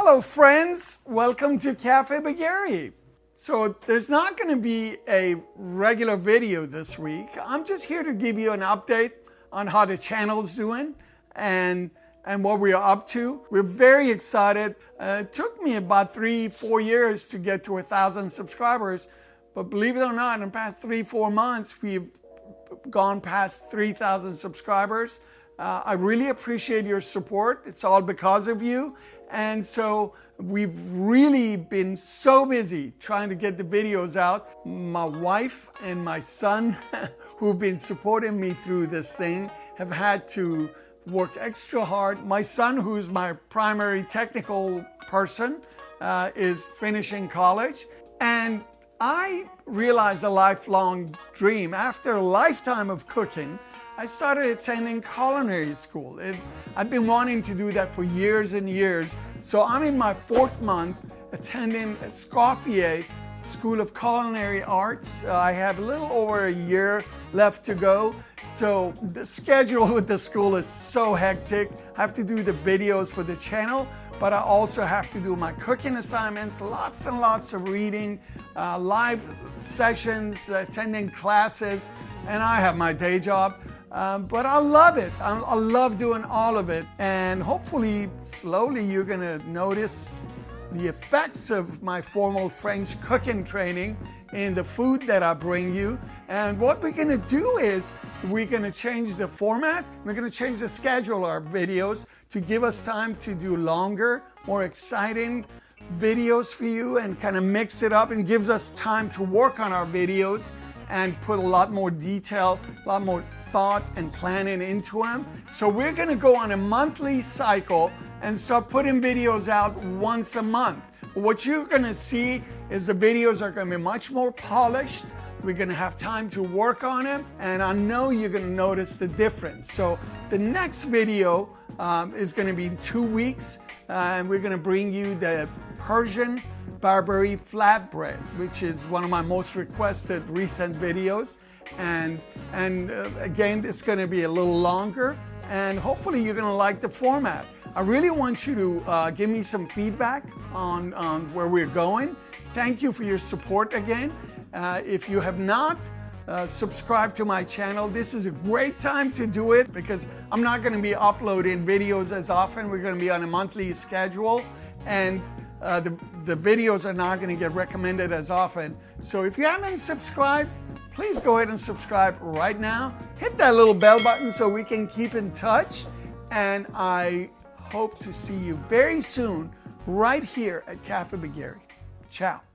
Hello friends, welcome to Cafe Bagheri. So there's not going to be a regular video this week. I'm just here to give you an update on how the channel's doing and what we are up to. We're very excited. It took me about 3-4 years to get to 1,000 subscribers, but believe it or not, in the past 3-4 months, we've gone past 3,000 subscribers. I really appreciate your support. It's all because of you. And so we've really been so busy trying to get the videos out. My wife and my son, who've been supporting me through this thing, have had to work extra hard. My son, who's my primary technical person, is finishing college. And I realized a lifelong dream. After a lifetime of cooking, I started attending culinary school. I've been wanting to do that for years and years. So I'm in my 4th month attending Escoffier School of Culinary Arts. I have a little over a year left to go. So the schedule with the school is so hectic. I have to do the videos for the channel, but I also have to do my cooking assignments, lots and lots of reading, live sessions, attending classes, and I have my day job. But I love it. I love doing all of it. And hopefully, slowly, you're going to notice the effects of my formal French cooking training in the food that I bring you. And what we're going to do is we're going to change the format. We're going to change the schedule of our videos to give us time to do longer, more exciting videos for you and kind of mix it up and gives us time to work on our videos and put a lot more detail, a lot more thought and planning into them. So we're gonna go on a monthly cycle and start putting videos out once a month. What you're gonna see is the videos are gonna be much more polished. We're gonna have time to work on them, and I know you're gonna notice the difference. So the next video is gonna be in 2 weeks, and we're gonna bring you the Persian Bagheri flatbread, which is one of my most requested recent videos. And again, it's going to be a little longer, and hopefully you're going to like the format. I really want you to give me some feedback on where we're going. Thank you for your support again. If you have not subscribed to my channel, this is a great time to do it because I'm not going to be uploading videos as often. We're going to be on a monthly schedule, and the videos are not going to get recommended as often. So if you haven't subscribed, please go ahead and subscribe right now. Hit that little bell button so we can keep in touch. And I hope to see you very soon right here at Cafe Bagheri. Ciao.